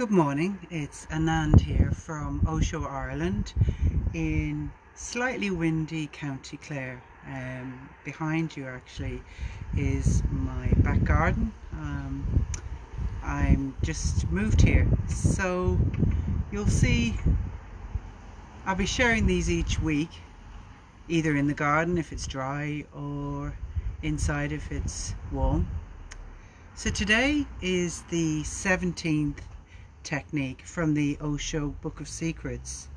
Good morning, it's Anand here from Osho, Ireland in slightly windy County Clare. Behind you actually is my back garden. I'm just moved here, so you'll see I'll be sharing these each week, either in the garden if it's dry or inside if it's warm. So today is the 17th technique from the Osho Book of Secrets,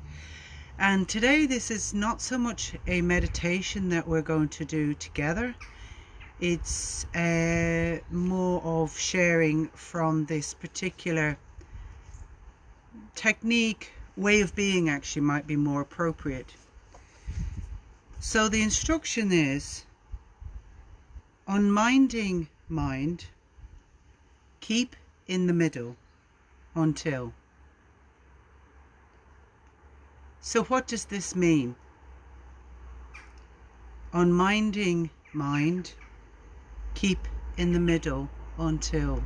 and today this is not so much a meditation that we're going to do together. It's more of sharing from this particular technique. Way of being actually might be more appropriate. So the instruction is: unminding mind, keep in the middle until. So what does this mean? Unminding mind, keep in the middle until.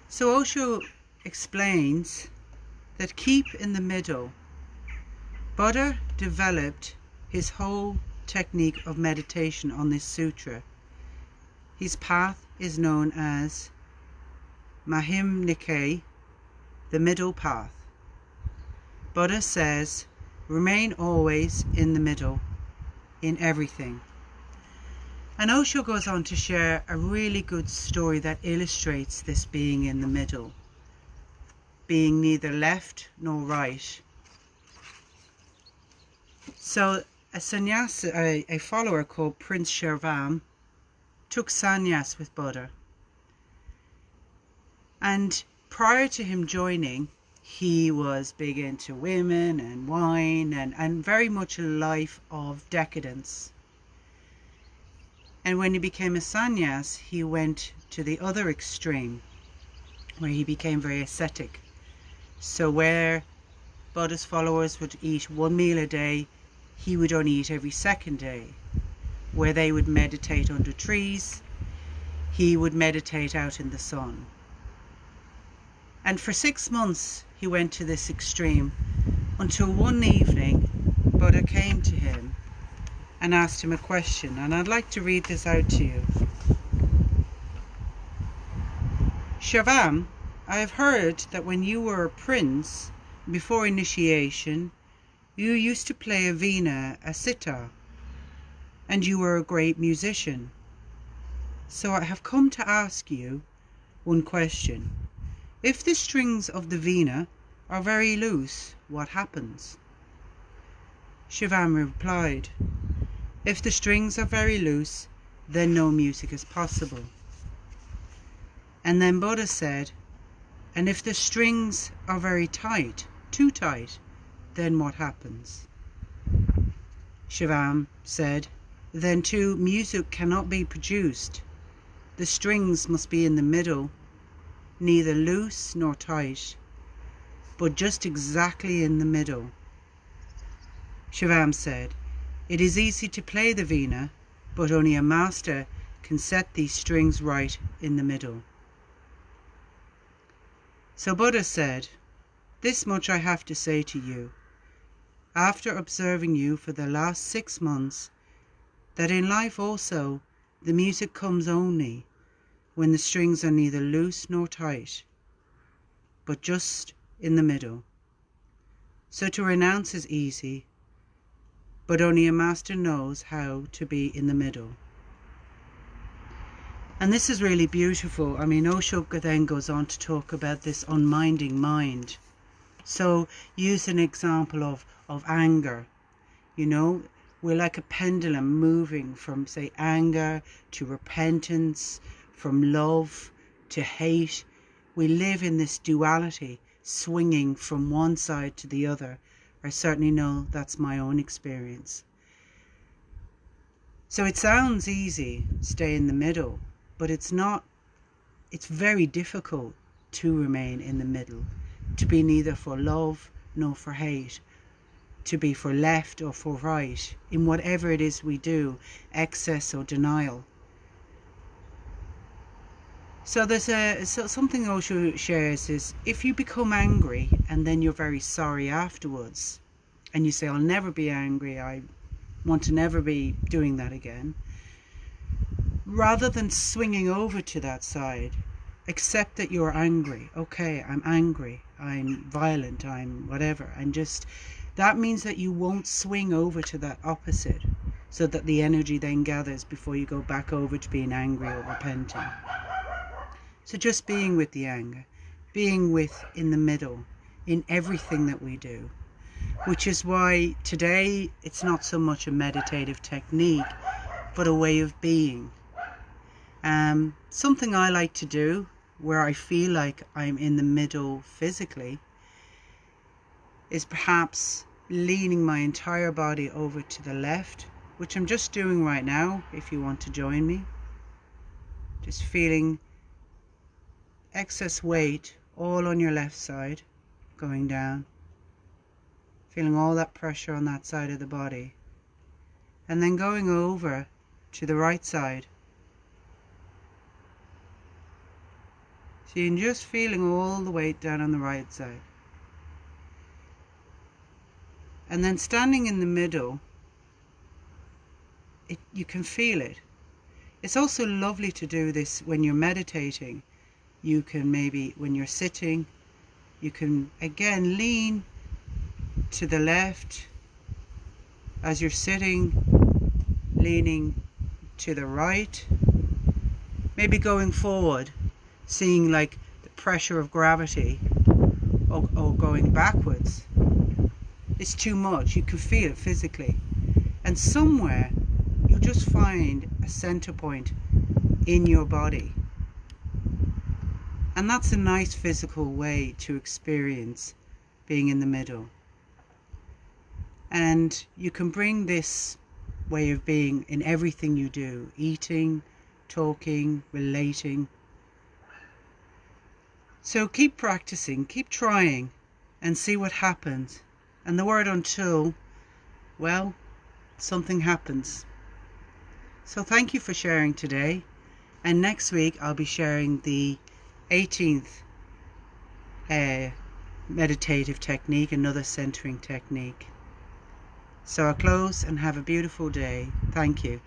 So Osho explains that keep in the middle. Buddha developed his whole technique of meditation on this sutra. His path is known as Mahim-Nikaya, the middle path. Buddha says, remain always in the middle, in everything. And Osho goes on to share a really good story that illustrates this being in the middle, being neither left nor right. So a sannyasa, a follower called Prince Shervam, took sannyas with Buddha. And prior to him joining, he was big into women and wine and very much a life of decadence. And when he became a sannyas, he went to the other extreme, where he became very ascetic. So where Buddha's followers would eat one meal a day, he would only eat every second day. Where they would meditate under trees, he would meditate out in the sun. And for 6 months he went to this extreme, until one evening Buddha came to him and asked him a question, and I'd like to read this out to you. Shervam, I have heard that when you were a prince, before initiation, you used to play a veena, a sitar, and you were a great musician. So I have come to ask you one question. If the strings of the veena are very loose, what happens? Shervam replied, if the strings are very loose, then no music is possible. And then Buddha said, and if the strings are very tight, too tight, then what happens? Shervam said, then too music cannot be produced. The strings must be in the middle, neither loose nor tight, but just exactly in the middle. Shervam said, it is easy to play the veena, but only a master can set these strings right in the middle. So Buddha said, this much I have to say to you. After observing you for the last 6 months, that in life also the music comes only when the strings are neither loose nor tight, but just in the middle. So to renounce is easy, but only a master knows how to be in the middle. And this is really beautiful. I mean, Osho then goes on to talk about this unminding mind. So use an example of anger. You know, we're like a pendulum moving from, say, anger to repentance, from love to hate. We live in this duality, swinging from one side to the other. I certainly know that's my own experience. So it sounds easy, stay in the middle, but it's not. It's very difficult to remain in the middle, to be neither for love nor for hate, to be for left or for right, in whatever it is we do, excess or denial. So something Osho shares is, if you become angry and then you're very sorry afterwards, and you say, I'll never be angry, I want to never be doing that again, rather than swinging over to that side, accept that you're angry. Okay, I'm angry, I'm violent, I'm whatever, and just, that means that you won't swing over to that opposite, so that the energy then gathers before you go back over to being angry or repenting. So just being with the anger, being with in the middle in everything that we do, which is why today it's not so much a meditative technique, but a way of being. Something I like to do where I feel like I'm in the middle physically is perhaps leaning my entire body over to the left, which I'm just doing right now if you want to join me. Just feeling excess weight all on your left side going down, feeling all that pressure on that side of the body, and then going over to the right side. So you're just feeling all the weight down on the right side, and then standing in the middle, you can feel it. It's also lovely to do this when you're meditating. You can maybe, when you're sitting, you can again lean to the left as you're sitting, leaning to the right, maybe going forward, seeing like the pressure of gravity, or going backwards. It's too much, you can feel it physically, and somewhere you'll just find a center point in your body. And that's a nice physical way to experience being in the middle. And you can bring this way of being in everything you do, eating, talking, relating. So keep practicing, keep trying, and see what happens. And the word until, well, something happens. So thank you for sharing today. And next week I'll be sharing the 18th meditative technique, another centering technique. So I'll close and have a beautiful day. Thank you.